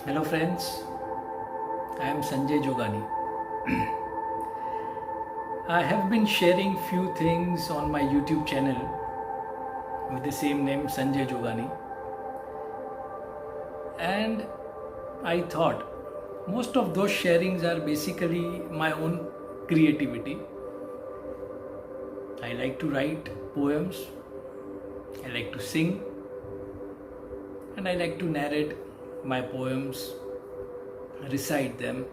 Hello friends, I am Sanjay Jogani. I have been sharing few things on my YouTube channel with the same name Sanjay Jogani, and I thought most of those sharings are basically my own creativity. I like to write poems, I like to sing, and I like to narrate my poems, recite them.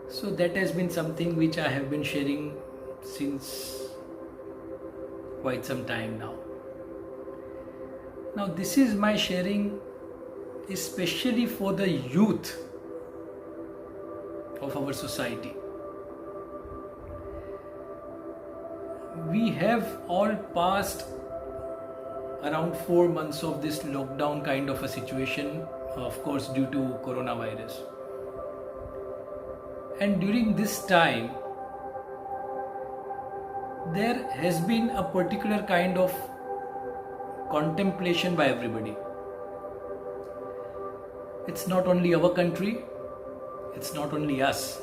So that has been something which I have been sharing since quite some time now. Now, this is my sharing especially for the youth of our society. We have all passed around 4 months of this lockdown kind of a situation, of course, due to coronavirus. And during this time, there has been a particular kind of contemplation by everybody. It's not only our country, it's not only us,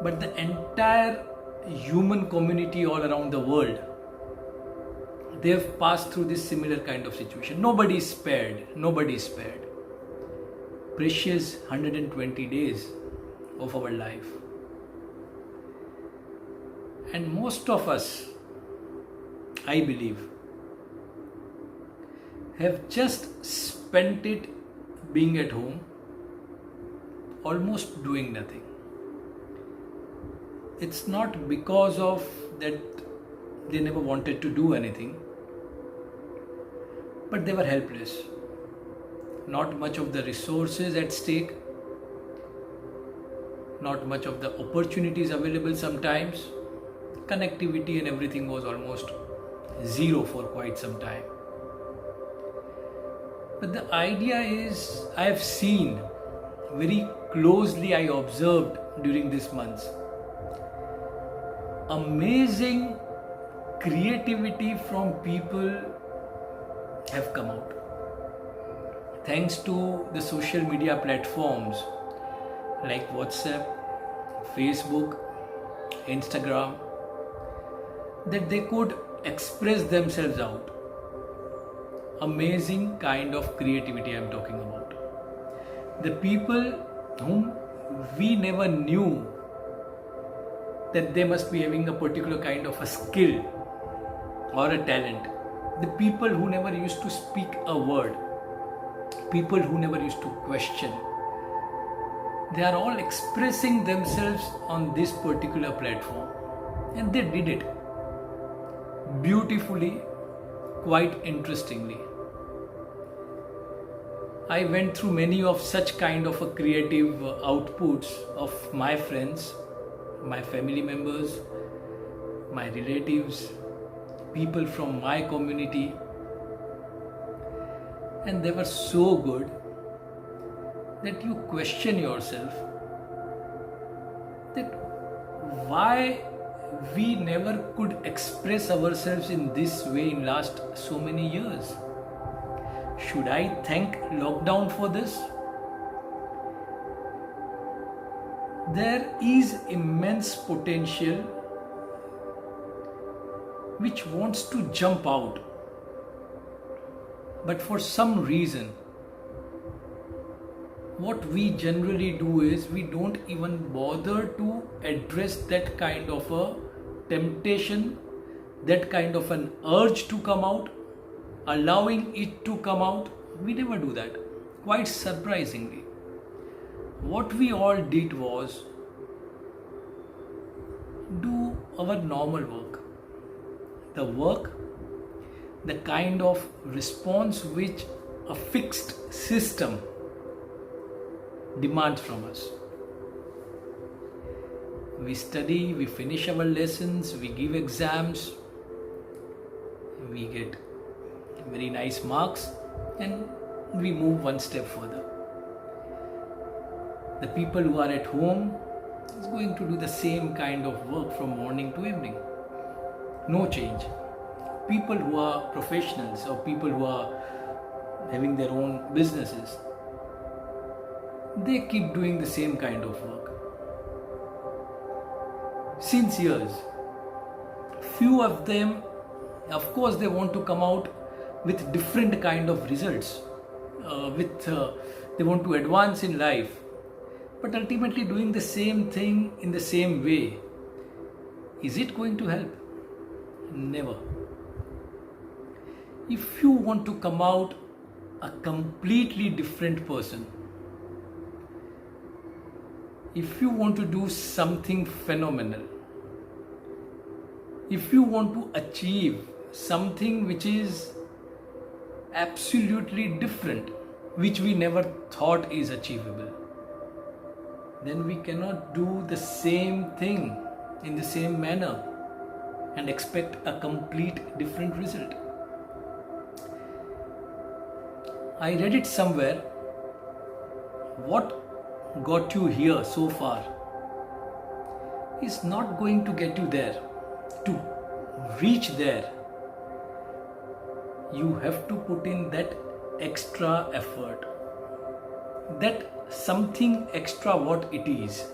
but the entire human community all around the world. They've passed through this similar kind of situation. Nobody is spared. Nobody is spared. Precious 120 days of our life. And most of us, I believe, have just spent it being at home, almost doing nothing. It's not because of that they never wanted to do anything, but they were helpless. Not much of the resources at stake, not much of the opportunities available sometimes. Connectivity and everything was almost zero for quite some time. But the idea is, I have seen very closely, I observed during these months, amazing creativity from people have come out. Thanks to the social media platforms like WhatsApp, Facebook, Instagram, that they could express themselves out. Amazing kind of creativity I am talking about. The people whom we never knew that they must be having a particular kind of a skill or a talent. The people who never used to speak a word, people who never used to question, they are all expressing themselves on this particular platform, and they did it beautifully, quite interestingly. I went through many of such kind of a creative outputs of my friends, my family members, my relatives, people from my community, and they were so good that you question yourself that why we never could express ourselves in this way in last so many years. Should I thank lockdown for this? There is immense potential which wants to jump out, but for some reason what we generally do is we don't even bother to address that kind of a temptation, that kind of an urge to come out, allowing it to come out. We never do that. Quite surprisingly, what we all did was do our normal work, the kind of response which a fixed system demands from us. We study, we finish our lessons, we give exams, we get very nice marks, and we move one step further. The people who are at home is going to do the same kind of work from morning to evening. No change. People who are professionals or people who are having their own businesses, they keep doing the same kind of work since years. Few of them, of course, they want to come out with different kind of results, they want to advance in life, but ultimately doing the same thing in the same way, is it going to help? Never. If you want to come out a completely different person, if you want to do something phenomenal, if you want to achieve something which is absolutely different, which we never thought is achievable, then we cannot do the same thing in the same manner and expect a complete different result. I read it somewhere, what got you here so far is not going to get you there. To reach there, you have to put in that extra effort, that something extra, what it is.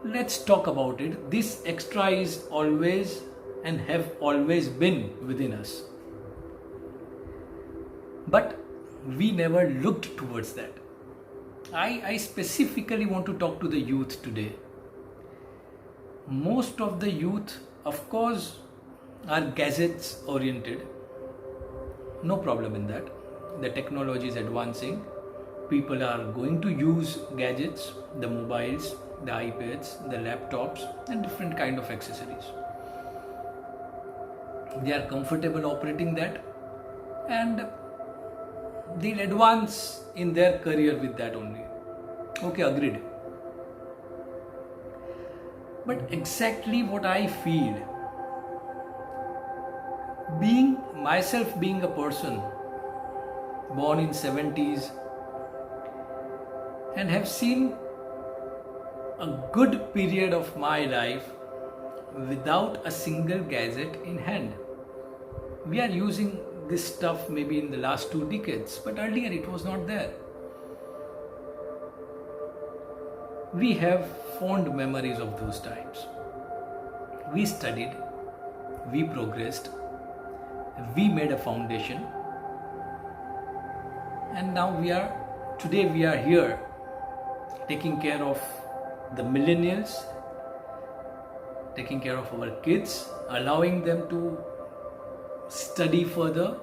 Let's talk about it. This extra is always and have always been within us, but we never looked towards that. I specifically want to talk to the youth today. Most of the youth, of course, are gadgets oriented. No problem in that. The technology is advancing. People are going to use gadgets, the mobiles, the iPads, the laptops, and different kind of accessories. They are comfortable operating that, and they'll advance in their career with that only. Okay, agreed. But exactly what I feel, being a person born in 70s and have seen a good period of my life without a single gadget in hand. We are using this stuff maybe in the last 2 decades, but earlier it was not there. We have fond memories of those times. We studied, we progressed, we made a foundation, and now today we are here taking care of the millennials, taking care of our kids, allowing them to study further,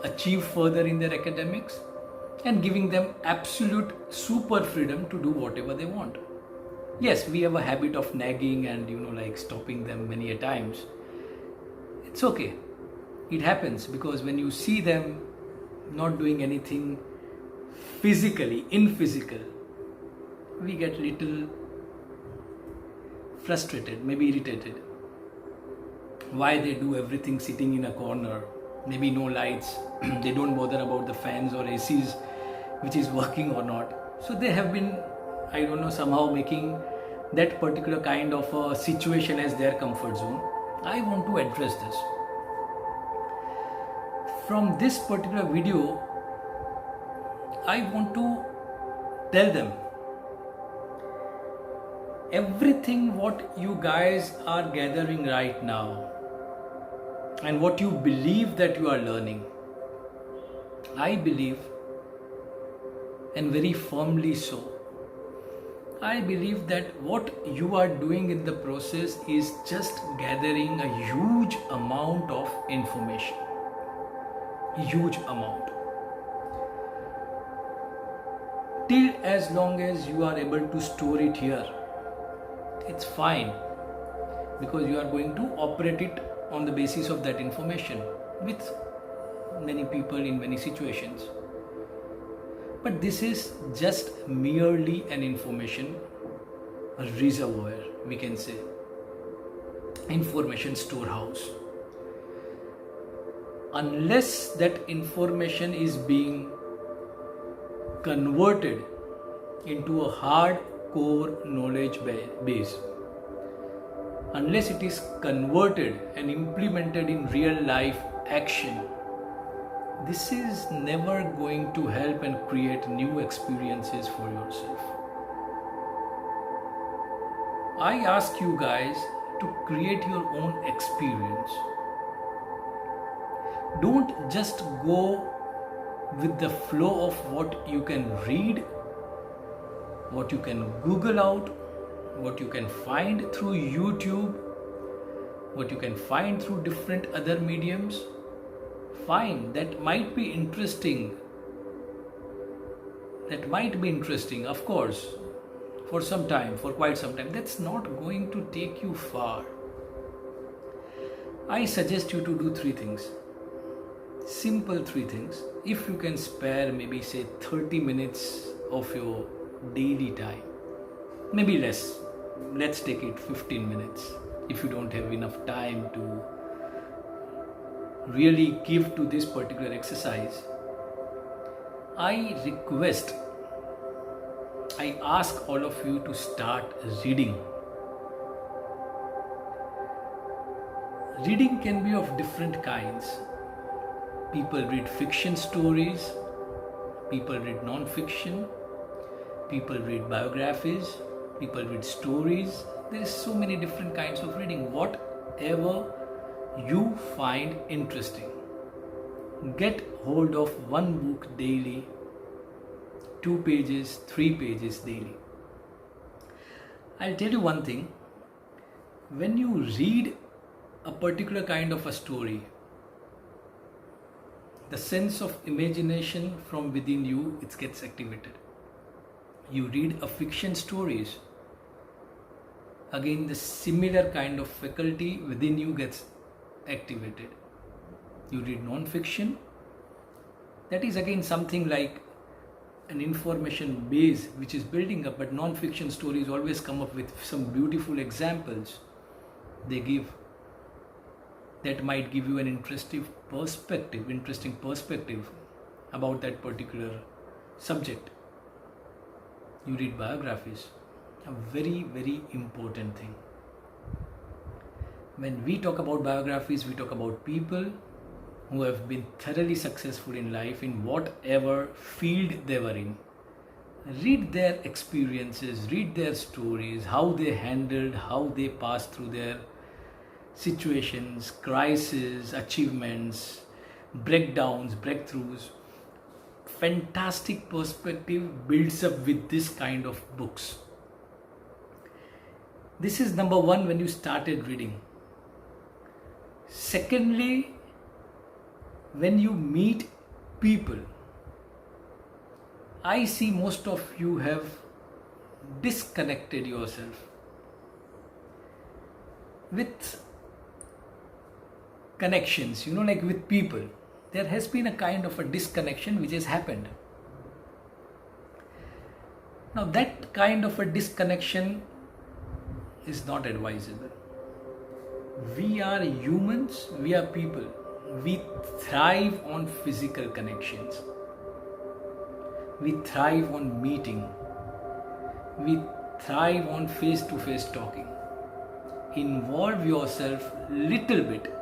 achieve further in their academics, and giving them absolute super freedom to do whatever they want. Yes, we have a habit of nagging and stopping them many a times. It's okay. It happens because when you see them not doing anything physically, in physical, we get little frustrated, maybe irritated. Why they do everything sitting in a corner, maybe no lights, they don't bother about the fans or ACs which is working or not. So they have been, somehow making that particular kind of a situation as their comfort zone. I want to address this. From this particular video, I want to tell them, everything what you guys are gathering right now and what you believe that you are learning, I believe, and very firmly so, I believe that what you are doing in the process is just gathering a huge amount of information. Huge amount. Till as long as you are able to store it here, it's fine, because you are going to operate it on the basis of that information with many people in many situations. But this is just merely an information, a reservoir, we can say, information storehouse. Unless that information is being converted into a hardcore knowledge base, unless it is converted and implemented in real life action, this is never going to help and create new experiences for yourself. I ask you guys to create your own experience. Don't just go with the flow of what you can read, what you can Google out, what you can find through YouTube, what you can find through different other mediums. Fine, that might be interesting. That might be interesting, of course, for some time, for quite some time. That's not going to take you far. I suggest you to do 3 things. Simple 3 things. If you can spare maybe say 30 minutes of your daily time, maybe less, let's take it 15 minutes. If you don't have enough time to really give to this particular exercise, I ask all of you to start reading. Reading can be of different kinds. People read fiction stories, people read non-fiction, people read biographies, people read stories. There is so many different kinds of reading. Whatever you find interesting. Get hold of one book daily, 2 pages, 3 pages daily. I'll tell you one thing. When you read a particular kind of a story, the sense of imagination from within you, it gets activated. You read a fiction stories, again the similar kind of faculty within you gets activated. You read non-fiction, that is again something like an information base which is building up, but non-fiction stories always come up with some beautiful examples they give that might give you an interesting perspective about that particular subject. You read biographies, a very, very important thing. When we talk about biographies, we talk about people who have been thoroughly successful in life in whatever field they were in. Read their experiences, read their stories, how they handled, how they passed through their situations, crises, achievements, breakdowns, breakthroughs. Fantastic perspective builds up with this kind of books. This is number 1 when you started reading. Secondly, when you meet people, I see most of you have disconnected yourself with connections, like with people. There has been a kind of a disconnection which has happened. Now that kind of a disconnection is not advisable. We are humans, we are people. We thrive on physical connections. We thrive on meeting. We thrive on face-to-face talking. Involve yourself little bit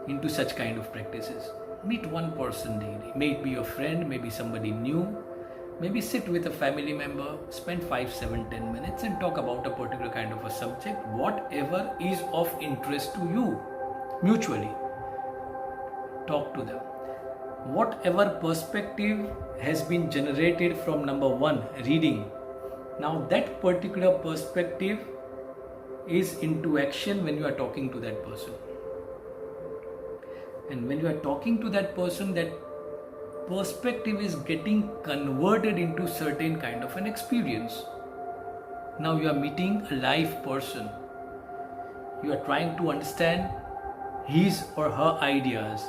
into such kind of practices. Meet one person daily. May it be your friend, maybe somebody new. Maybe sit with a family member, spend 5, 7, 10 minutes and talk about a particular kind of a subject, whatever is of interest to you, mutually. Talk to them. Whatever perspective has been generated from number 1, reading, now that particular perspective is into action when you are talking to that person. And when you are talking to that person, that perspective is getting converted into certain kind of an experience. Now you are meeting a live person. You are trying to understand his or her ideas,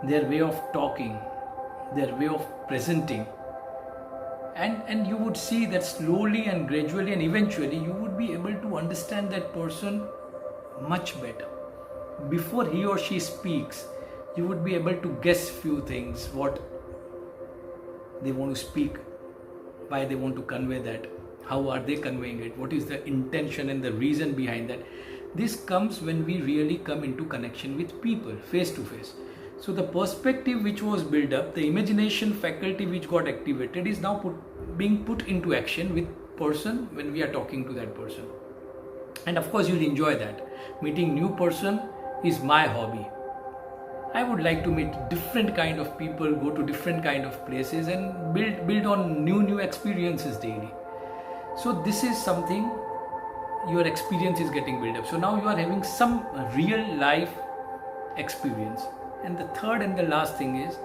their way of talking, their way of presenting. And you would see that slowly and gradually and eventually you would be able to understand that person much better. Before he or she speaks, you would be able to guess few things, what they want to speak, why they want to convey that, how are they conveying it, what is the intention and the reason behind that. This comes when we really come into connection with people face to face. So the perspective which was built up, the imagination faculty which got activated is now being put into action with person when we are talking to that person. And of course you'll enjoy that. Meeting new person is my hobby. I would like to meet different kind of people, go to different kind of places and build on new experiences daily. So this is something, your experience is getting built up. So now you are having some real life experience. And the third and the last thing is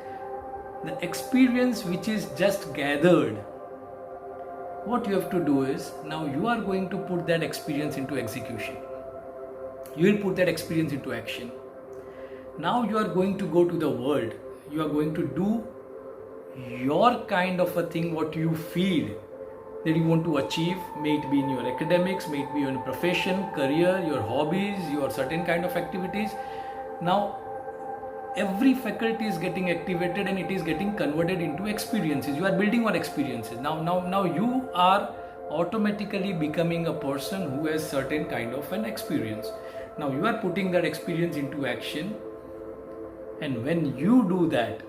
the experience which is just gathered. What you have to do is, now you are going to put that experience into execution. You will put that experience into action. Now you are going to go to the world. You are going to do your kind of a thing, what you feel that you want to achieve, may it be in your academics, may it be in your profession, career, your hobbies, your certain kind of activities. Now every faculty is getting activated and it is getting converted into experiences. You are building on experiences. Now you are automatically becoming a person who has certain kind of an experience. Now you are putting that experience into action, and when you do that,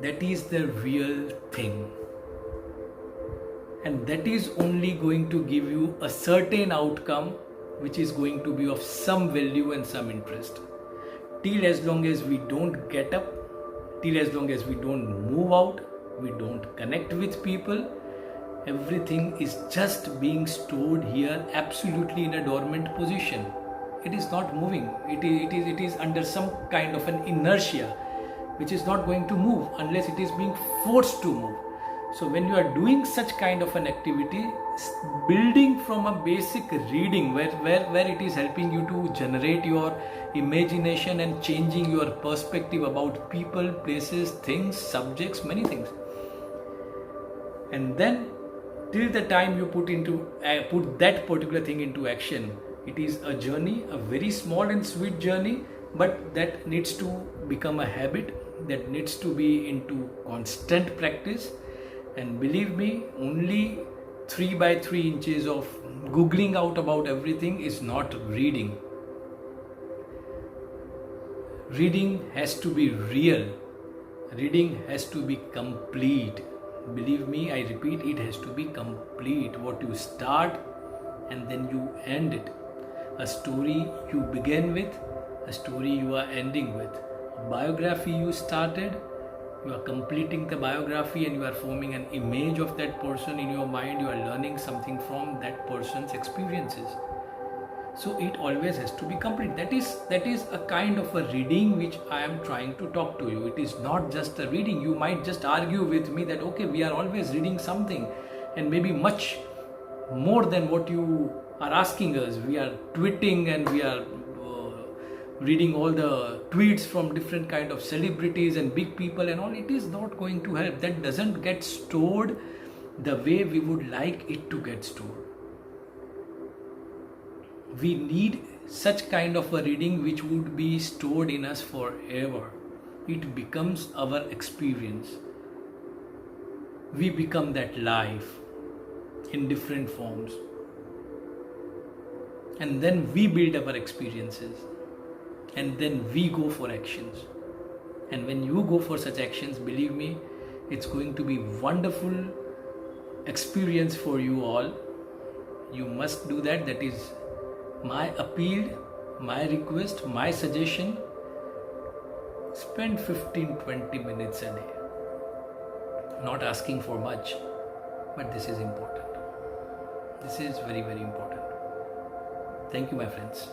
that is the real thing. And that is only going to give you a certain outcome which is going to be of some value and some interest. Till as long as we don't get up, till as long as we don't move out, we don't connect with people, everything is just being stored here absolutely in a dormant position. It is not moving. It is under some kind of an inertia which is not going to move unless it is being forced to move. So when you are doing such kind of an activity, building from a basic reading where it is helping you to generate your imagination and changing your perspective about people, places, things, subjects, many things. And then till the time you put that particular thing into action, it is a journey, a very small and sweet journey, but that needs to become a habit, that needs to be into constant practice. And believe me, only 3 by 3 inches of googling out about everything is not reading. Reading has to be real. Reading has to be complete. Believe me, I repeat, it has to be complete. What you start and then you end it. A story you begin with, a story you are ending with. A biography you started, you are completing the biography and you are forming an image of that person in your mind. You are learning something from that person's experiences. So it always has to be complete. That is a kind of a reading which I am trying to talk to you. It is not just a reading. You might just argue with me that okay, we are always reading something and maybe much more than what you are asking us. We are tweeting and we are reading all the tweets from different kind of celebrities and big people and all. It is not going to help. That doesn't get stored the way we would like it to get stored. We need such kind of a reading which would be stored in us forever. It becomes our experience. We become that life in different forms. And then we build our experiences. And then we go for actions. And when you go for such actions, believe me, it's going to be wonderful experience for you all. You must do that. That is my appeal, my request, my suggestion. Spend 15-20 minutes a day. Not asking for much, but this is important. This is very, very important. Thank you, my friends.